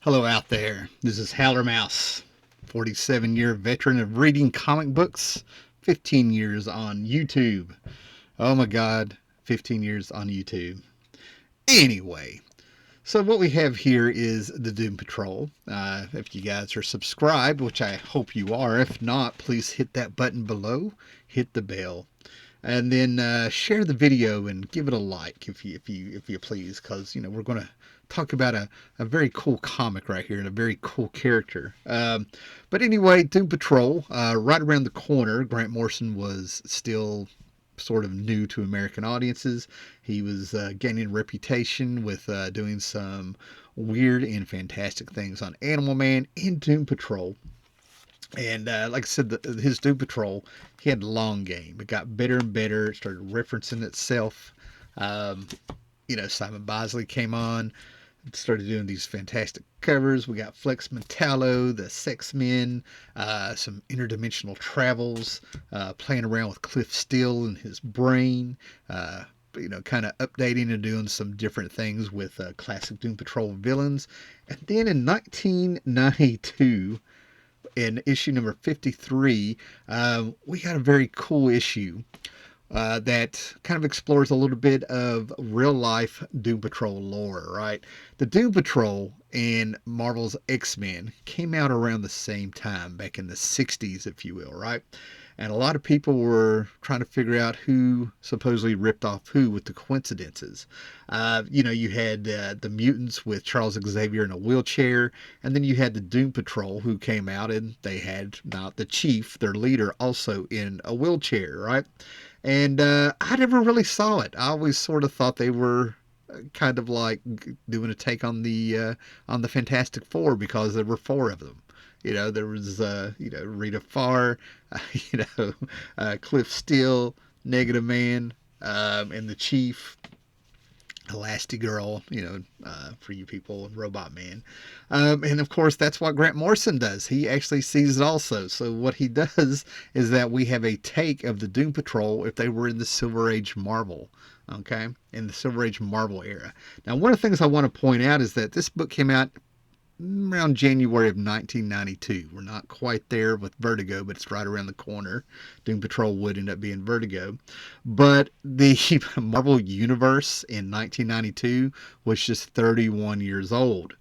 Hello out there. This is Howler Mouse, 47-year veteran of reading comic books, 15 years on YouTube. Oh my God, 15 years on YouTube. Anyway, so what we have here is the Doom Patrol. If you guys are subscribed, which I hope you are, if not, please hit that button below, hit the bell, and then share the video and give it a like if you please, because we're going to talk about a very cool comic right here and a very cool character. But anyway, Doom Patrol, right around the corner. Grant Morrison was still sort of new to American audiences. He was gaining a reputation with doing some weird and fantastic things on Animal Man and Doom Patrol. And like I said, his Doom Patrol, he had a long game. It got better and better. It started referencing itself. Um, Simon Bosley came on, started doing these fantastic covers. We got Flex Metallo, the Sex Men, some interdimensional travels, playing around with Cliff Steele and his brain. Kind of updating and doing some different things with classic Doom Patrol villains. And then in 1992, in issue number 53, we got a very cool issue that kind of explores a little bit of real life Doom Patrol lore, right? The Doom Patrol and Marvel's X-Men came out around the same time, back in the 60s, if you will, right? And a lot of people were trying to figure out who supposedly ripped off who with the coincidences. You had the mutants with Charles Xavier in a wheelchair, and then you had the Doom Patrol who came out and they had not the chief, their leader, also in a wheelchair, right? And I never really saw it. I always sort of thought they were kind of like doing a take on the Fantastic Four, because there were four of them. There was Rita Farr, Cliff Steele, Negative Man, and the Chief, Elastigirl, for you people, and Robot Man. And of course, that's what Grant Morrison does. He actually sees it also. So what he does is that we have a take of the Doom Patrol if they were in the Silver Age Marvel. Okay, in the Silver Age Marvel era. Now, one of the things I want to point out is that this book came out around January of 1992. We're not quite there with Vertigo, but it's right around the corner. Doom Patrol would end up being Vertigo. But the Marvel Universe in 1992 was just 31 years old.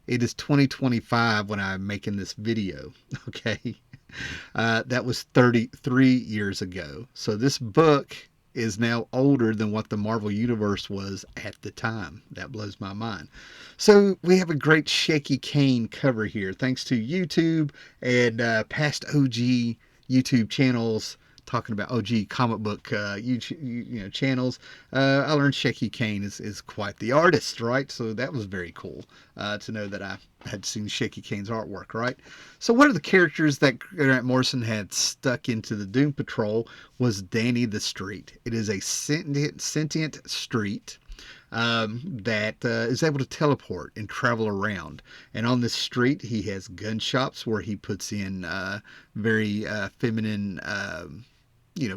It is 2025 when I'm making this video, okay? That was 33 years ago. So this book is now older than what the Marvel Universe was at the time. That blows my mind. So we have a great Shaky Kane cover here, thanks to YouTube and past OG YouTube channels talking about OG comic book YouTube, channels. I learned Shaky Kane is quite the artist, right? So that was very cool to know that I had seen Shaky Kane's artwork, right? So one of the characters that Grant Morrison had stuck into the Doom Patrol was Danny the Street. It is a sentient street that is able to teleport and travel around. And on this street, he has gun shops where he puts in very feminine,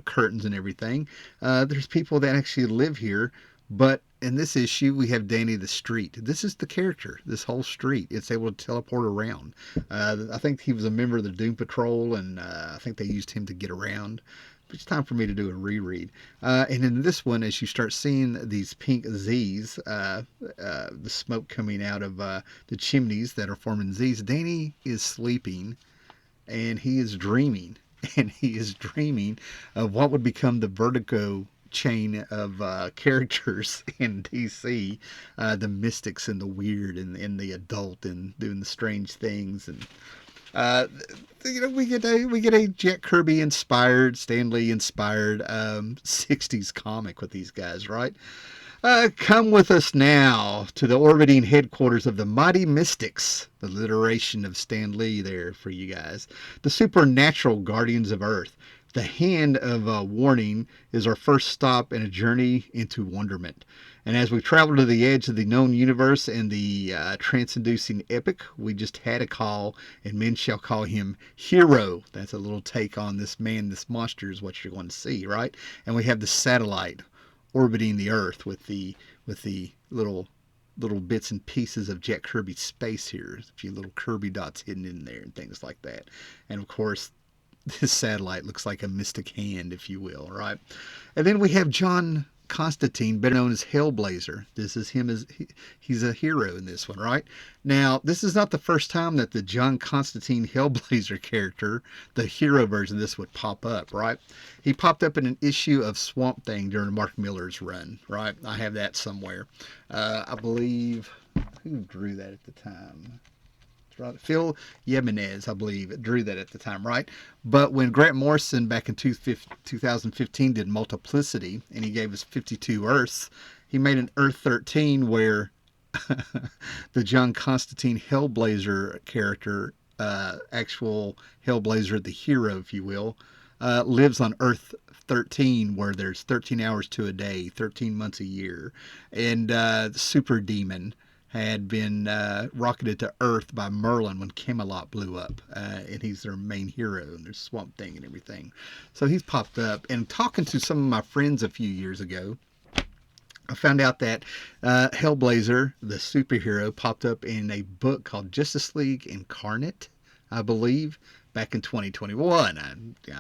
curtains and everything. There's people that actually live here, but in this issue, we have Danny the Street. This is the character, this whole street. It's able to teleport around. I think he was a member of the Doom Patrol, and I think they used him to get around. It's time for me to do a reread. And in this one, as you start seeing these pink Z's, the smoke coming out of the chimneys that are forming Z's, Danny is sleeping and he is dreaming. And he is dreaming of what would become the Vertigo chain of characters in DC, the mystics and the weird and the adult and doing the strange things. And uh, we get a Jack Kirby inspired, Stan Lee inspired 60s comic with these guys, right? Come with us now to the orbiting headquarters of the Mighty Mystics, the alliteration of Stan Lee there for you guys. The supernatural guardians of Earth. The Hand of Warning is our first stop in a journey into wonderment. And as we travel to the edge of the known universe and the trance-inducing epic, we just had a call, and men shall call him Hero. That's a little take on this man, this monster is what you're going to see, right? And we have the satellite orbiting the Earth with the little little bits and pieces of Jack Kirby's space here. A few little Kirby dots hidden in there and things like that. And of course, this satellite looks like a mystic hand, if you will, right? And then we have John Constantine, better known as Hellblazer. This is him as he's a hero in this one, right? Now, this is not the first time that the John Constantine Hellblazer character, the hero version of this, would pop up, right? He popped up in an issue of Swamp Thing during Mark Millar's run, right? I have that somewhere. I believe, who drew that at the time? Phil Jimenez, I believe, drew that at the time, right? But when Grant Morrison back in 2015 did Multiplicity, and he gave us 52 Earths, he made an Earth 13 where the John Constantine Hellblazer character, actual Hellblazer, the hero, if you will, lives on Earth 13, where there's 13 hours to a day, 13 months a year, and Super Demon had been rocketed to Earth by Merlin when Camelot blew up, and he's their main hero, and there's Swamp Thing and everything. So he's popped up. And talking to some of my friends a few years ago, I found out that Hellblazer, the superhero, popped up in a book called Justice League Incarnate, I believe, back in 2021. I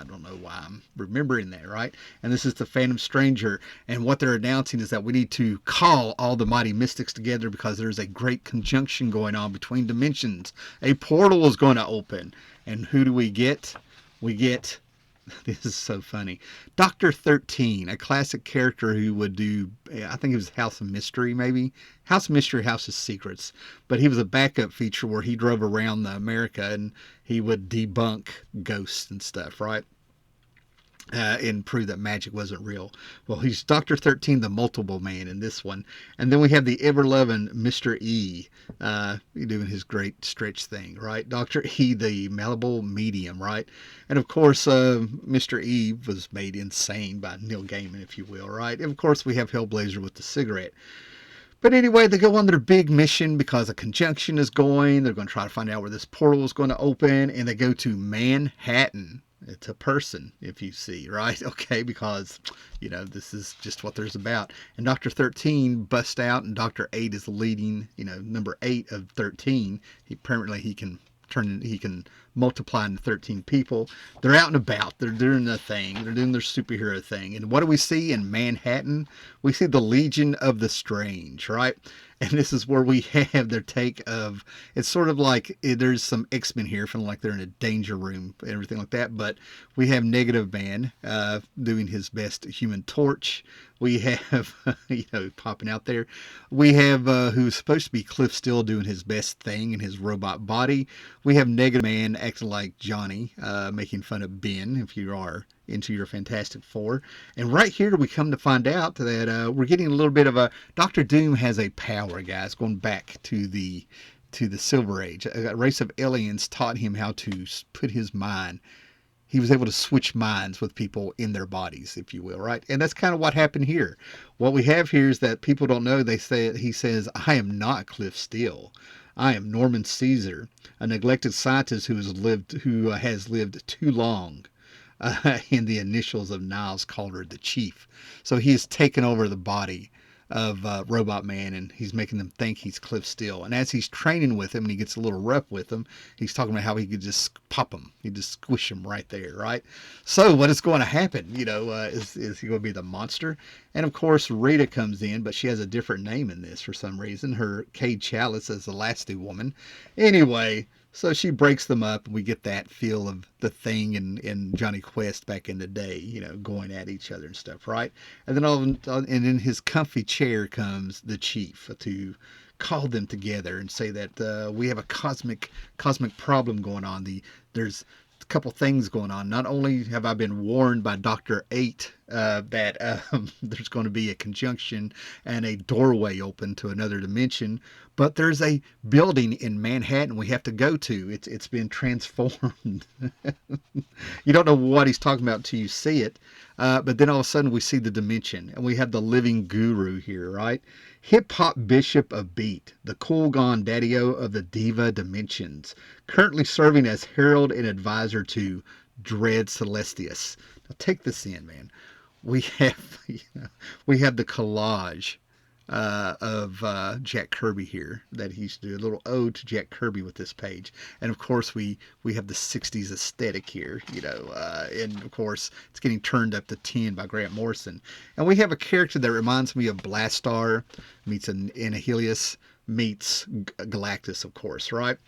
don't know why I'm remembering that, right? And this is the Phantom Stranger. And what they're announcing is that we need to call all the Mighty Mystics together because there's a great conjunction going on between dimensions. A portal is going to open. And who do we get? We get, this is so funny, Dr. 13, a classic character who would do, I think it was House of Mystery, maybe? House of Mystery, House of Secrets. But he was a backup feature where he drove around America and he would debunk ghosts and stuff, right? And prove that magic wasn't real. Well, he's Dr. 13, the multiple man in this one. And then we have the ever-loving Mr. E doing his great stretch thing, right? Dr. E, the malleable medium, right? And of course, Mr. E was made insane by Neil Gaiman, if you will, right? And of course, we have Hellblazer with the cigarette. But anyway, they go on their big mission because a conjunction is going. They're going to try to find out where this portal is going to open. And they go to Manhattan. It's a person, if you see, right? Okay, because, this is just what there's about. And Dr. 13 busts out, and Dr. 8 is leading, number 8 of 13. He can multiply into 13 people. They're out and about. They're doing their thing. They're doing their superhero thing. And what do we see in Manhattan? We see the Legion of the Strange, right? And this is where we have their take of, it's sort of like there's some X-Men here, feeling like they're in a danger room and everything like that. But we have Negative Man doing his best Human Torch. We have, popping out there. We have who's supposed to be Cliff Steele doing his best thing in his robot body. We have Negative Man acting like Johnny, making fun of Ben, if you are into your Fantastic Four. And right here we come to find out that we're getting a little bit of a, Doctor Doom has a power, guys, going back to the Silver Age. A race of aliens taught him how to put his mind. He was able to switch minds with people in their bodies, if you will, right? And that's kind of what happened here. What we have here is that people don't know. He says, I am not Cliff Steele. I am Norman Caesar, a neglected scientist who has lived too long. In the initials of Niles Calder, the Chief. So he has taken over the body of Robot Man, and he's making them think he's Cliff Steele. And as he's training with him, and he gets a little rough with him, he's talking about how he could just pop him. He just squish him right there, right? So what is going to happen? Is he going to be the monster? And of course, Rita comes in, but she has a different name in this for some reason. Her Cade Chalice as the Lasty woman. Anyway, so she breaks them up, and we get that feel of the Thing and Johnny Quest back in the day, going at each other and stuff, right? And then and in his comfy chair comes the Chief to call them together and say that we have a cosmic problem going on. There's a couple things going on. Not only have I been warned by Dr. 8 that there's going to be a conjunction and a doorway open to another dimension, but there's a building in Manhattan we have to go to. It's been transformed. You don't know what he's talking about until you see it. But then all of a sudden we see the dimension, and we have the living guru here, right? Hip-hop bishop of beat, the cool gone daddy-o of the diva dimensions, currently serving as herald and advisor to Dread Celestius. Now take this in, man. We have the collage of Jack Kirby here that he used to do, a little ode to Jack Kirby with this page. And of course we have the 60s aesthetic here, and of course it's getting turned up to 10 by Grant Morrison. And we have a character that reminds me of Blastar meets Annihilus meets Galactus, of course, right?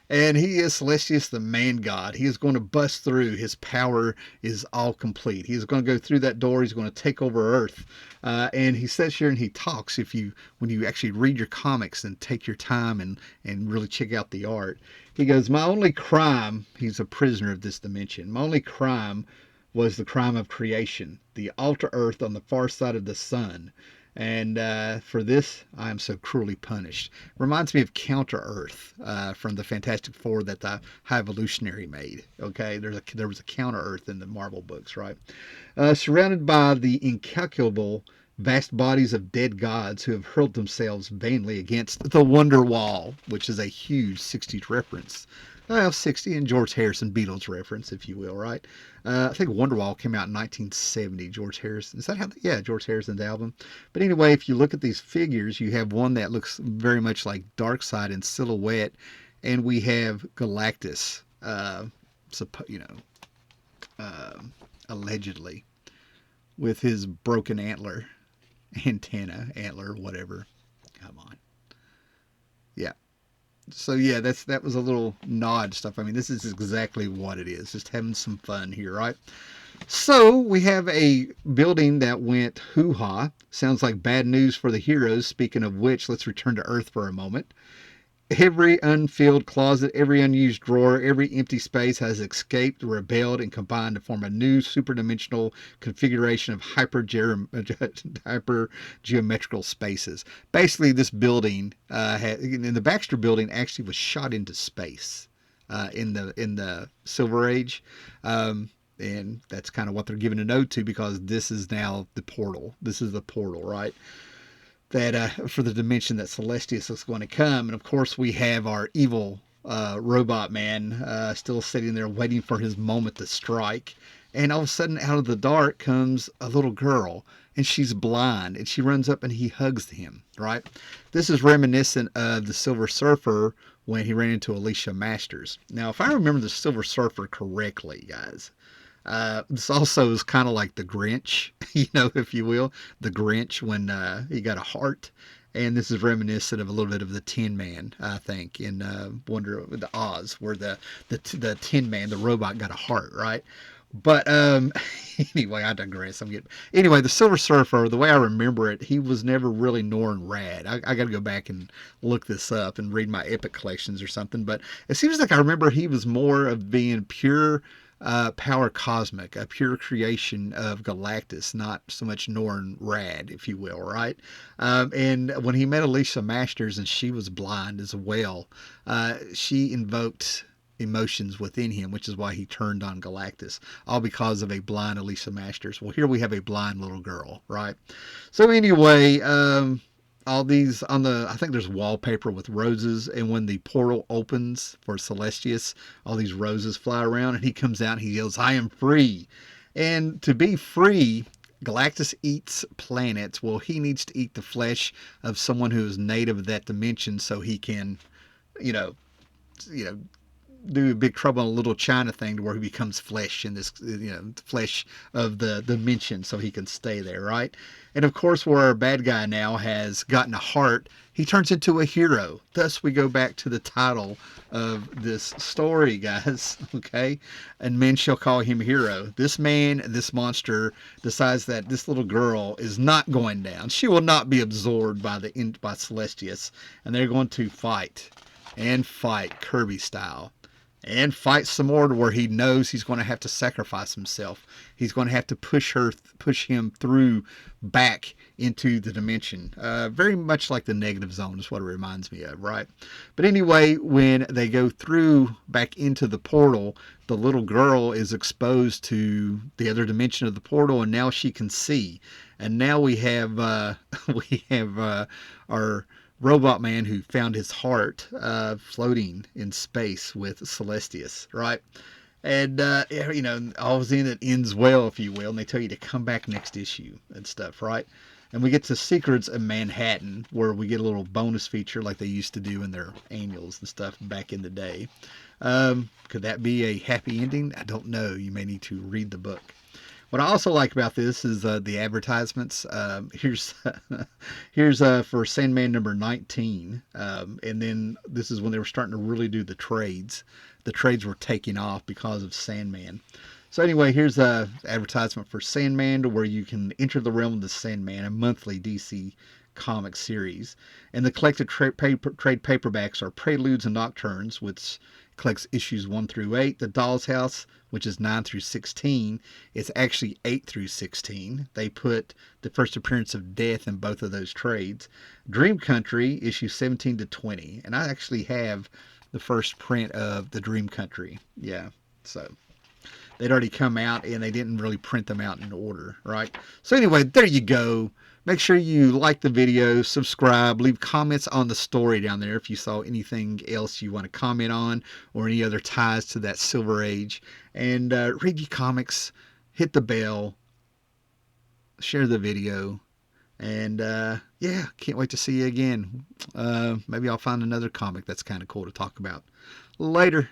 And he is Celestius, the man god. He is going to bust through. His power is all complete. He is going to go through that door. He's going to take over Earth. And he sits here and he talks. When you actually read your comics and take your time and really check out the art, he goes, "My only crime," he's a prisoner of this dimension, "my only crime was the crime of creation, the alter Earth on the far side of the sun. And for this, I am so cruelly punished." Reminds me of Counter Earth from the Fantastic Four that the High Evolutionary made. Okay, there was a Counter Earth in the Marvel books, right? Surrounded by the incalculable vast bodies of dead gods who have hurled themselves vainly against the Wonder Wall, which is a huge 60s reference. 60 and George Harrison Beatles reference, if you will, right? I think Wonderwall came out in 1970. George Harrison, is that how? Yeah, George Harrison's album. But anyway, if you look at these figures, you have one that looks very much like Darkseid in silhouette, and we have Galactus, allegedly, with his broken antler, whatever. Come on. Yeah. So yeah, that was a little nod stuff. I mean, this is exactly what it is. Just having some fun here, right? So we have a building that went hoo-ha. Sounds like bad news for the heroes. Speaking of which, let's return to Earth for a moment. Every unfilled closet, every unused drawer, every empty space has escaped, rebelled, and combined to form a new superdimensional configuration of hyper geometrical spaces. Basically, this building, in the Baxter building, actually was shot into space in the Silver Age. And that's kind of what they're giving a note to, because this is now the portal. This is the portal, right? That for the dimension that Celestius is going to come. And of course we have our evil robot man still sitting there waiting for his moment to strike. And all of a sudden, out of the dark comes a little girl, and she's blind, and she runs up and he hugs him, right? This is reminiscent of the Silver Surfer when he ran into Alicia Masters. Now, if I remember the Silver Surfer correctly, guys, this also is kind of like the Grinch, if you will, the Grinch when he got a heart. And this is reminiscent of a little bit of the Tin Man, I think, in Wonder the Oz, where the Tin Man, the robot, got a heart, right? But anyway, I digress. Anyway, the Silver Surfer, the way I remember it, he was never really Norrin Rad. I got to go back and look this up and read my Epic collections or something. But it seems like I remember he was more of being pure power cosmic, a pure creation of Galactus, not so much Norrin Rad, if you will, right? And when he met Alicia Masters and she was blind as well, she invoked emotions within him, which is why he turned on Galactus, all because of a blind Alicia Masters. Well, here we have a blind little girl, right? So anyway, all these I think there's wallpaper with roses, and when the portal opens for Celestius, all these roses fly around, and he comes out and he yells, "I am free." And to be free, Galactus eats planets. Well, he needs to eat the flesh of someone who is native of that dimension so he can, you know, do a Big Trouble in Little China thing to where he becomes flesh in this, flesh of the dimension so he can stay there, right? And of course, where our bad guy now has gotten a heart, he turns into a hero. Thus, we go back to the title of this story, guys, okay? And men shall call him hero. This man, this monster, decides that this little girl is not going down. She will not be absorbed by Celestius, and they're going to fight Kirby style. And fight some more to where he knows he's going to have to sacrifice himself. He's going to have to push him through back into the dimension. Very much like the negative zone is what it reminds me of, right? But anyway, when they go through back into the portal, the little girl is exposed to the other dimension of the portal, and now she can see. And now we have our robot man who found his heart floating in space with Celestius, right? And all's in it ends well, if you will, and they tell you to come back next issue and stuff, right? And we get to Secrets of Manhattan, where we get a little bonus feature like they used to do in their annuals and stuff back in the day. Could that be a happy ending? I don't know. You may need to read the book. What I also like about this is the advertisements. Here's for Sandman number 19, and then this is when they were starting to really do the trades. The trades were taking off because of Sandman. So anyway, here's a advertisement for Sandman, where you can enter the realm of the Sandman, a monthly DC comic series. And the collected trade paperbacks are Preludes and Nocturnes, which collects issues 1 through 8. The Doll's House, which is 9 through 16. It's actually 8 through 16. They put the first appearance of Death in both of those trades. Dream Country, issue 17 to 20. And I actually have the first print of the Dream Country. Yeah, so they'd already come out and they didn't really print them out in order, right? So anyway, there you go. Make sure you like the video, subscribe, leave comments on the story down there if you saw anything else you want to comment on or any other ties to that Silver Age. And read your comics, hit the bell, share the video. And yeah, can't wait to see you again. Maybe I'll find another comic that's kind of cool to talk about. Later.